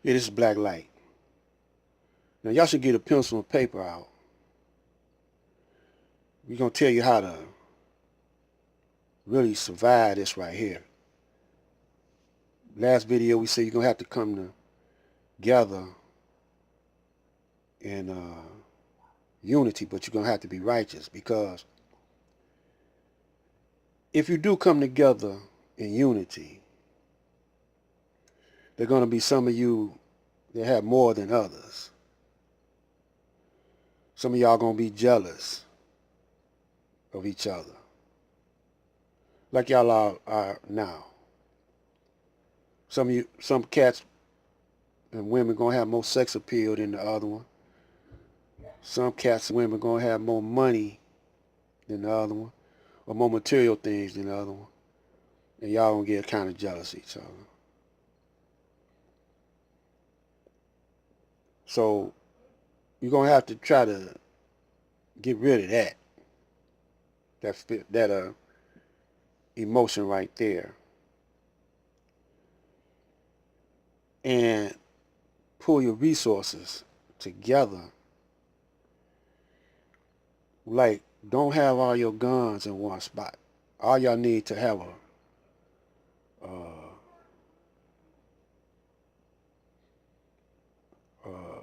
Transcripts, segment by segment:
Yeah, this is black light. Now y'all should get a pencil and paper out. We're gonna tell you how to really survive this right here. Last video we said you're gonna have to come together in unity, but you're gonna have to be righteous, because if you do come together in unity, there are gonna be some of you that have more than others. Some of y'all gonna be jealous of each other, like y'all are now. Some cats and women gonna have more sex appeal than the other one. Some cats and women gonna have more money than the other one, or more material things than the other one, and y'all gonna get kind of jealous of each other. So you're gonna have to try to get rid of that emotion right there, and pull your resources together. Like, don't have all your guns in one spot. All y'all need to have uh, uh,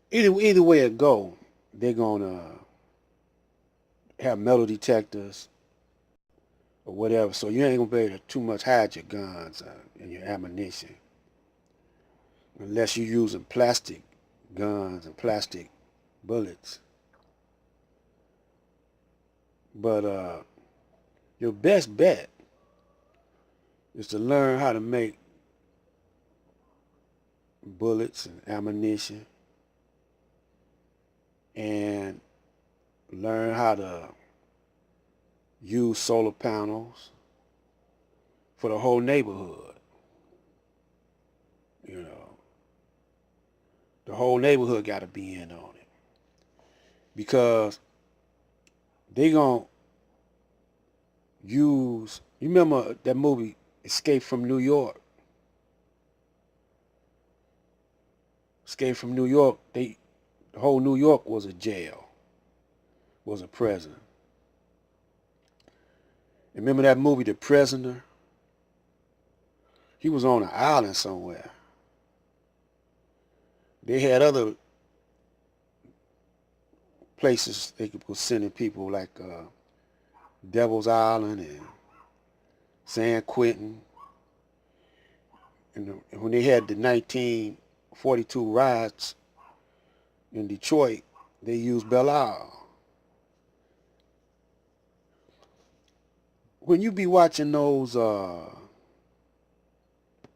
either way it go, they're gonna have metal detectors or whatever. So you ain't gonna be able to too much hide your guns and your ammunition, unless you're using plastic guns and plastic bullets. But your best bet is to learn how to make bullets and ammunition, and learn how to use solar panels for the whole neighborhood. You know, the whole neighborhood got to be in on it, because they gonna use. You remember that movie Escape from New York? Escape from New York. The whole New York was a jail, was a prison. And remember that movie, The Prisoner? He was on an island somewhere. They had other places they could put sending people, like Devil's Island and San Quentin. And when they had the 1942 riots in Detroit, they used Belle Isle. When you be watching those,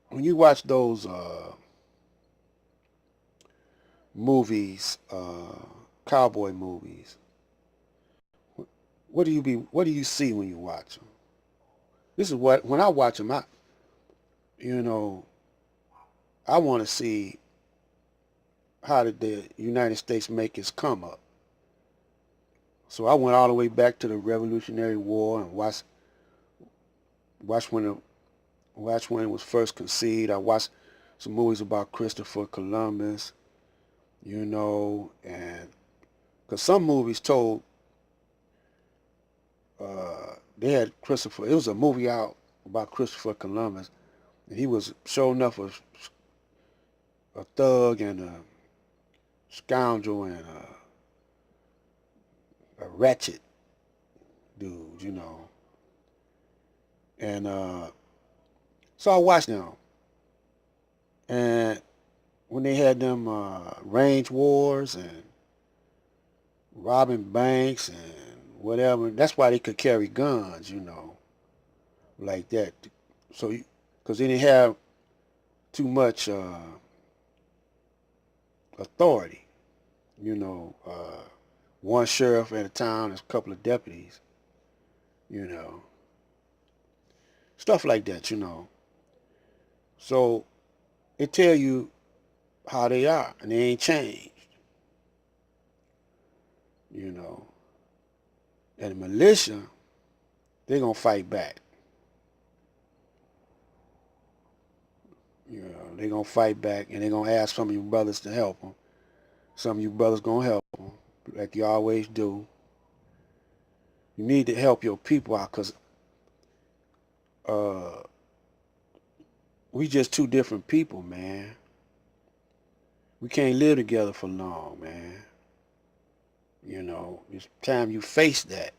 when you watch those movies, cowboy movies, what do you see when you watch them? This is what, when I watch them, you know, I want to see how did the United States make its come up. So I went all the way back to the Revolutionary War and watched when it was first conceived. I watched some movies about Christopher Columbus, you know, and because some movies told, they had Christopher. It was a movie out about Christopher Columbus, and he was sure enough a thug and a scoundrel and a wretched dude, you know. And so I watched them, and when they had them range wars and robbing banks and whatever, that's why they could carry guns, you know, like that. So, because they didn't have too much authority, you know. One sheriff at a town, there's a couple of deputies, you know, stuff like that, you know. So it tell you how they are, and they ain't changed, you know. And the militia, they're gonna fight back. You know, they're going to fight back, and they're going to ask some of you brothers to help them. Some of you brothers going to help them, like you always do. You need to help your people out, because we just two different people, man. We can't live together for long, man. You know, it's time you face that.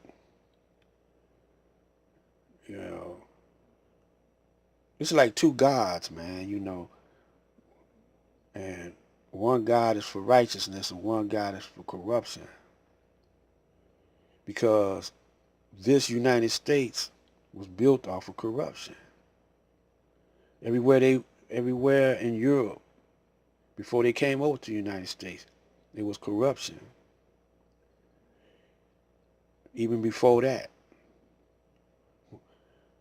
You know, it's like two gods, man, you know. And one God is for righteousness and one God is for corruption. Because this United States was built off of corruption. Everywhere in Europe, before they came over to the United States, there was corruption. Even before that,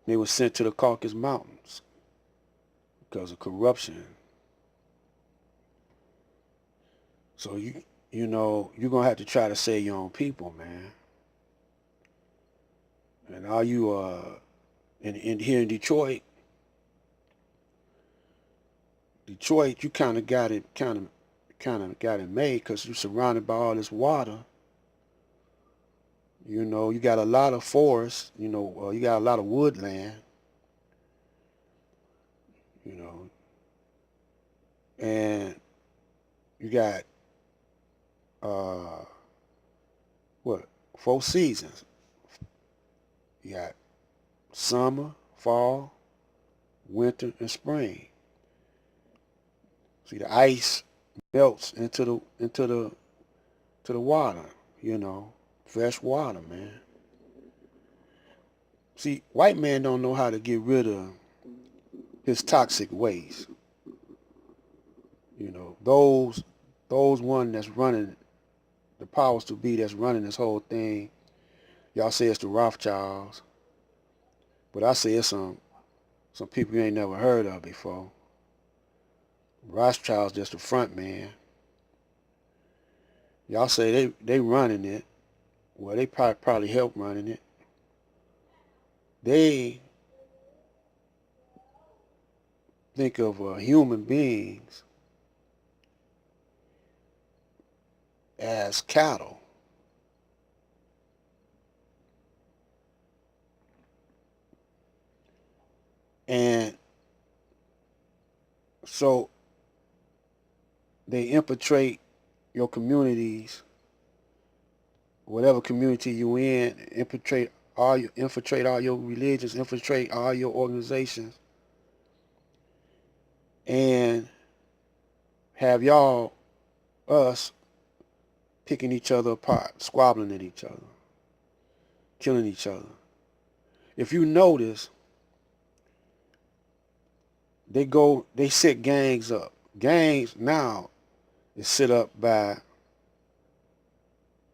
they were sent to the Caucasus Mountains because of corruption. So you know, you're gonna have to try to save your own people, man. And all you in here in Detroit, you kind of got it made because you're surrounded by all this water. You know, you got a lot of forest. You know, you got a lot of woodland. You know, and you got what 4 seasons. You got summer, fall, winter, and spring. See, the ice melts into the water. You know, fresh water, man. See, white man don't know how to get rid of his toxic waste. You know, those one that's running, the powers to be that's running this whole thing. Y'all say it's the Rothschilds, but I say it's some people you ain't never heard of before. Rothschilds just the front man. Y'all say they running it. Well, they probably help running it. They think of human beings as cattle. And so they infiltrate your communities, whatever community you in, infiltrate all your religions, infiltrate all your organizations, and have us picking each other apart, squabbling at each other, killing each other. If you notice, they set gangs up. Gangs now is set up by,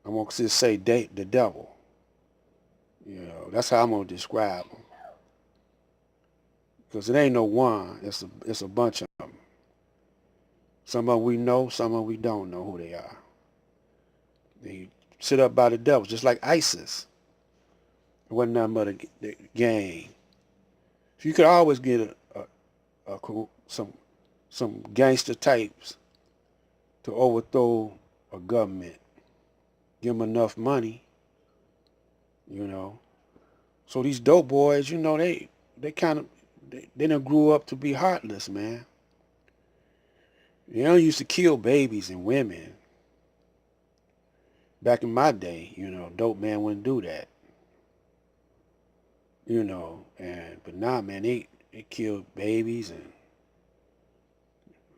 I'm gonna just say the devil. You know, that's how I'm gonna describe them. Because it ain't no one, it's a bunch of them. Some of them we know, some of them we don't know who they are. They set up by the devil, just like ISIS. It wasn't nothing but a gang. So you could always get some gangster types to overthrow a government. Give them enough money, you know. So these dope boys, you know, they done grew up to be heartless, man. They don't used to kill babies and women. Back in my day, you know, dope man wouldn't do that. You know, but now, man, they kill babies and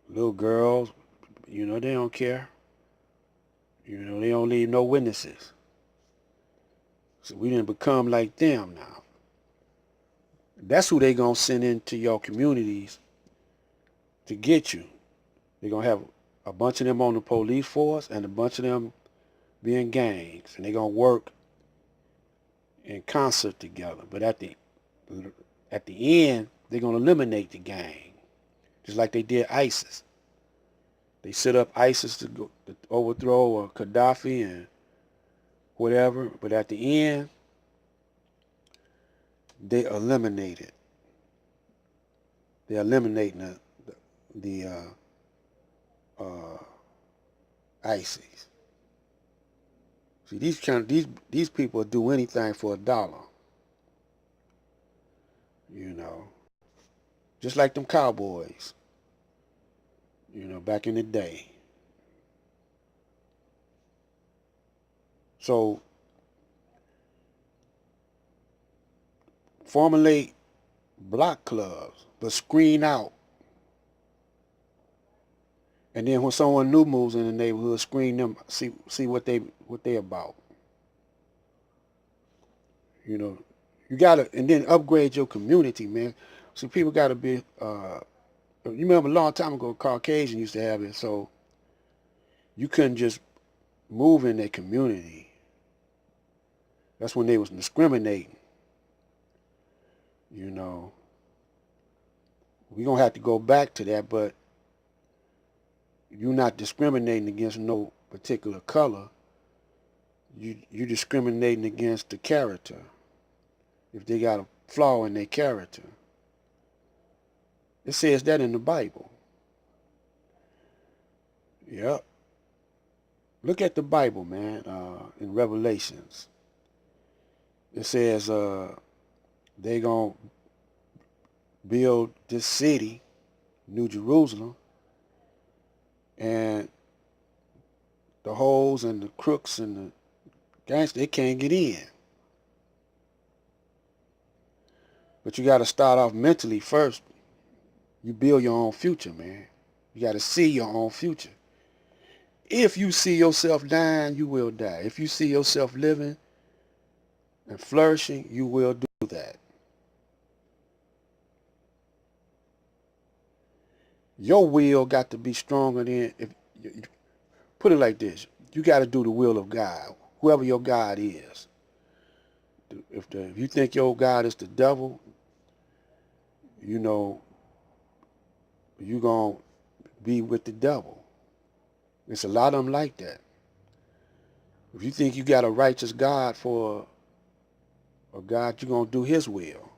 little girls. You know, they don't care. You know, they don't leave no witnesses. So we didn't become like them now. That's who they gonna send into your communities to get you. They're gonna have a bunch of them on the police force and a bunch of them being gangs, and they're gonna work in concert together. But at the end, they're gonna eliminate the gang, just like they did ISIS. They set up ISIS to overthrow Gaddafi and whatever, but at the end, they eliminate it. They're eliminating the ISIS. See, these people do anything for $1. You know, just like them cowboys. You know, back in the day. So formulate block clubs, but screen out. And then when someone new moves in the neighborhood, screen them, see what they about. You know, you gotta, and then upgrade your community, man. See, people gotta be. You remember a long time ago, Caucasian used to have it, so you couldn't just move in their community. That's when they was discriminating. You know, we're gonna have to go back to that, but you're not discriminating against no particular color. You discriminating against the character. If they got a flaw in their character. It says that in the Bible. Yep. Look at the Bible, man, in Revelations. It says they going to build this city, New Jerusalem, and the hoes and the crooks and the gangsters, they can't get in. But you got to start off mentally first. You build your own future, man. You got to see your own future. If you see yourself dying, you will die. If you see yourself living and flourishing, you will do that. Your will got to be stronger than, if put it like this, you got to do the will of God, whoever your God is. If you think your God is the devil, you know, you're going to be with the devil. There's a lot of them like that. If you think you got a righteous God for a God, you're going to do his will.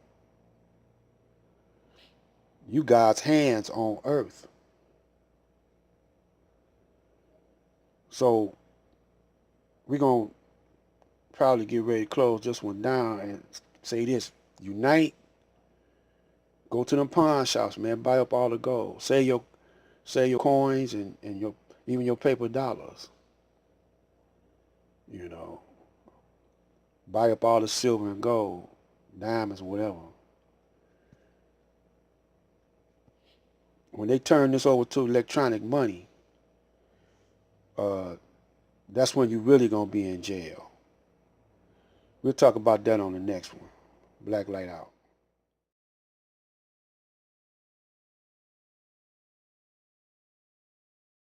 You God's hands on earth. So we're going to probably get ready to close this one down and say this. Unite. Go to them pawn shops, man. Buy up all the gold. Sell your coins and even your paper dollars. You know. Buy up all the silver and gold, diamonds, whatever. When they turn this over to electronic money, that's when you're really going to be in jail. We'll talk about that on the next one. Black Light out.